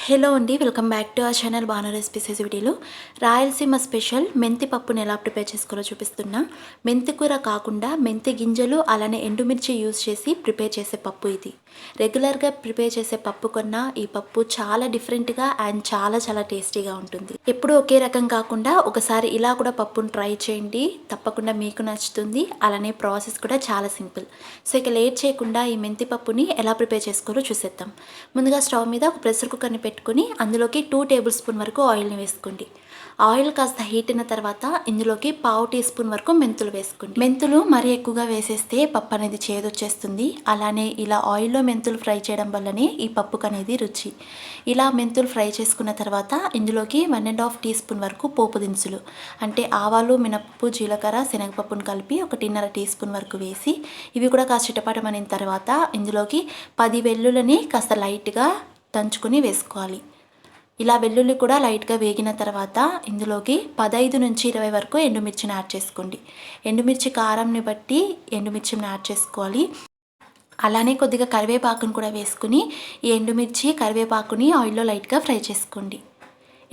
Hello అండి, welcome back to our channel Bhanu recipes వీడియోలో Rayalaseema special మెంతి పప్పుని ఎలా ప్రిపేర్ చేసుకోవాలో చూపిస్తున్నా. మెంతి కూర కాకుండా మెంతి గింజలు అలానే ఎండుమిర్చి యూజ్ చేసి ప్రిపేర్ చేసే పప్పు ఇది. రెగ్యులర్గా ప్రిపేర్ చేసే పప్పు కన్నా ఈ పప్పు చాలా డిఫరెంట్గా అండ్ చాలా టేస్టీగా ఉంటుంది. ఎప్పుడూ ఒకే రకం కాకుండా ఒకసారి ఇలా కూడా పప్పును ట్రై చేయండి, తప్పకుండా మీకు నచ్చుతుంది. అలానే ప్రాసెస్ కూడా చాలా సింపుల్. సో ఇక లేట్ చేయకుండా ఈ మెంతి పప్పుని ఎలా ప్రిపేర్ చేసుకోవాలో చూసేద్దాం. ముందుగా స్టవ్ మీద ఒక ప్రెషర్ కుక్కర్ని పెట్టుకుని అందులోకి 2 టేబుల్ స్పూన్ వరకు ఆయిల్ని వేసుకోండి. ఆయిల్ కాస్త హీట్ అయిన తర్వాత ఇందులోకి 1/2 టీ స్పూన్ వరకు మెంతులు వేసుకోండి. మెంతులు మరీ ఎక్కువగా వేసేస్తే పప్పు అనేది చేదొచ్చేస్తుంది. అలానే ఇలా ఆయిల్లో మెంతులు ఫ్రై చేయడం వల్లనే ఈ పప్పుకు అనేది రుచి. ఇలా మెంతులు ఫ్రై చేసుకున్న తర్వాత ఇందులోకి 1.5 టీ స్పూన్ వరకు పోపు దినుసులు అంటే ఆవాలు, మినపప్పు, జీలకర్ర, శనగపప్పును కలిపి 1.5 టీ స్పూన్ వరకు వేసి ఇవి కూడా కాస్త చిటపటమనిన తర్వాత ఇందులోకి 10 వెల్లుల్లిని కాస్త లైట్గా దంచుకొని వేసుకోవాలి. ఇలా వెల్లుల్లి కూడా లైట్గా వేగిన తర్వాత ఇందులోకి 15 నుంచి 20 వరకు ఎండుమిర్చిని యాడ్ చేసుకోండి. ఎండుమిర్చి కారంని బట్టి ఎండుమిర్చిని యాడ్ చేసుకోవాలి. అలానే కొద్దిగా కరివేపాకును కూడా వేసుకుని ఈ ఎండుమిర్చి కరివేపాకుని ఆయిల్లో లైట్గా ఫ్రై చేసుకోండి.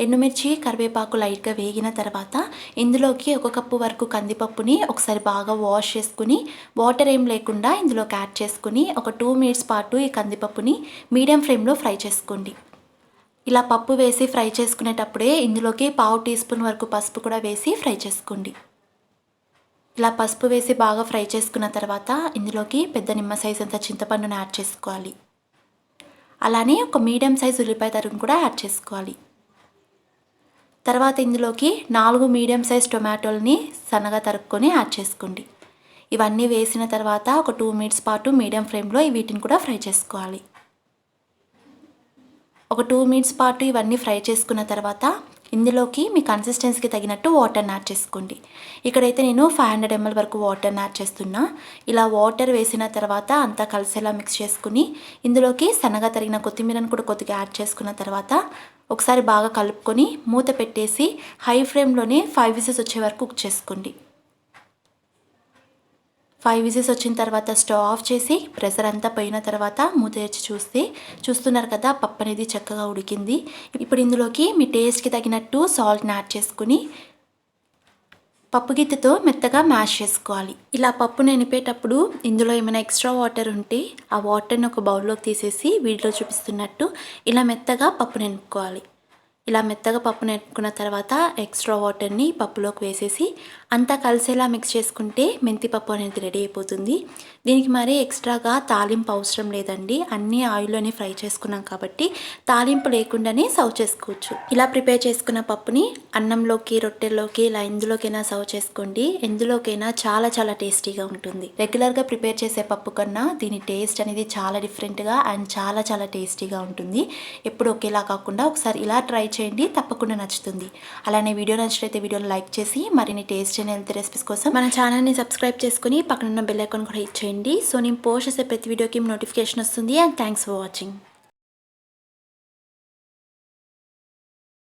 ఎండుమిర్చి కరివేపాకు లైట్గా వేగిన తర్వాత ఇందులోకి 1 కప్పు వరకు కందిపప్పుని ఒకసారి బాగా వాష్ చేసుకుని వాటర్ ఏం లేకుండా ఇందులోకి యాడ్ చేసుకుని ఒక 2 మినిట్స్ పాటు ఈ కందిపప్పుని మీడియం ఫ్లేమ్లో ఫ్రై చేసుకోండి. ఇలా పప్పు వేసి ఫ్రై చేసుకునేటప్పుడే ఇందులోకి 1/2 టీ స్పూన్ వరకు పసుపు కూడా వేసి ఫ్రై చేసుకోండి. ఇలా పసుపు వేసి బాగా ఫ్రై చేసుకున్న తర్వాత ఇందులోకి పెద్ద నిమ్మ సైజ్ అంత చింతపండుని యాడ్ చేసుకోవాలి. అలానే ఒక మీడియం సైజ్ ఉల్లిపాయ తరుగు కూడా యాడ్ చేసుకోవాలి. తర్వాత ఇందులోకి 4 మీడియం సైజ్ టొమాటోల్ని సన్నగా తరుక్కొని యాడ్ చేసుకోండి. ఇవన్నీ వేసిన తర్వాత ఒక 2 మినిట్స్ పాటు మీడియం ఫ్లేమ్లో వీటిని కూడా ఫ్రై చేసుకోవాలి. ఒక 2 మినిట్స్ పాటు ఇవన్నీ ఫ్రై చేసుకున్న తర్వాత ఇందులోకి మీ కన్సిస్టెన్సీకి తగినట్టు వాటర్ని యాడ్ చేసుకోండి. ఇక్కడైతే నేను 500 ml వరకు వాటర్ని యాడ్ చేస్తున్నా. ఇలా వాటర్ వేసిన తర్వాత అంతా కలిసేలా మిక్స్ చేసుకుని ఇందులోకి సన్నగా తరిగిన కొత్తిమీరను కూడా కొద్దిగా యాడ్ చేసుకున్న తర్వాత ఒకసారి బాగా కలుపుకొని మూత పెట్టేసి హై ఫ్లేమ్లోనే 5 విజిల్స్ వచ్చే వరకు కుక్ చేసుకోండి. 5 విజిల్స్ వచ్చిన తర్వాత స్టవ్ ఆఫ్ చేసి ప్రెషర్ అంతా పోయిన తర్వాత మూత తెచ్చి చూస్తున్నారు కదా, పప్పు అనేది చక్కగా ఉడికింది. ఇప్పుడు ఇందులోకి మీ టేస్ట్కి తగినట్టు సాల్ట్ని యాడ్ చేసుకుని పప్పు గిత్తెతో మెత్తగా మ్యాష్ చేసుకోవాలి. ఇలా పప్పును ఎనిపేటప్పుడు ఇందులో ఏమైనా ఎక్స్ట్రా వాటర్ ఉంటే ఆ వాటర్ని ఒక బౌల్లోకి తీసేసి వీడియోలో చూపిస్తున్నట్టు ఇలా మెత్తగా పప్పును ఎనుపుకోవాలి. ఇలా మెత్తగా పప్పును ఎనుపుకున్న తర్వాత ఎక్స్ట్రా వాటర్ని పప్పులోకి వేసేసి అంతా కలిసేలా మిక్స్ చేసుకుంటే మెంతి పప్పు అనేది రెడీ అయిపోతుంది. దీనికి మరీ ఎక్స్ట్రాగా తాలింపు అవసరం లేదండి. అన్నీ ఆయిల్లోనే ఫ్రై చేసుకున్నాం కాబట్టి తాలింపు లేకుండానే సర్వ్ చేసుకోవచ్చు. ఇలా ప్రిపేర్ చేసుకున్న పప్పుని అన్నంలోకి, రొట్టెల్లోకి, ఇలా ఎందులోకైనా సర్వ్ చేసుకోండి. ఎందులోకైనా చాలా టేస్టీగా ఉంటుంది. రెగ్యులర్గా ప్రిపేర్ చేసే పప్పు కన్నా దీని టేస్ట్ అనేది చాలా డిఫరెంట్గా అండ్ చాలా టేస్టీగా ఉంటుంది. ఎప్పుడు ఒకేలా కాకుండా ఒకసారి ఇలా ట్రై చేయండి, తప్పకుండా నచ్చుతుంది. అలానే వీడియో నచ్చినట్లయితే వీడియోని లైక్ చేసి మరిన్ని టేస్ట్ అండ్ హెల్తీ రెసిపీస్ కోసం మన ఛానల్ని సబ్స్క్రైబ్ చేసుకుని పక్కన ఉన్న బెల్ ఐకాన్ కూడా హిట్ చేయండి. సో నేను పోస్ట్ చేసే ప్రతి వీడియోకి నోటిఫికేషన్ వస్తుంది. And thanks for watching.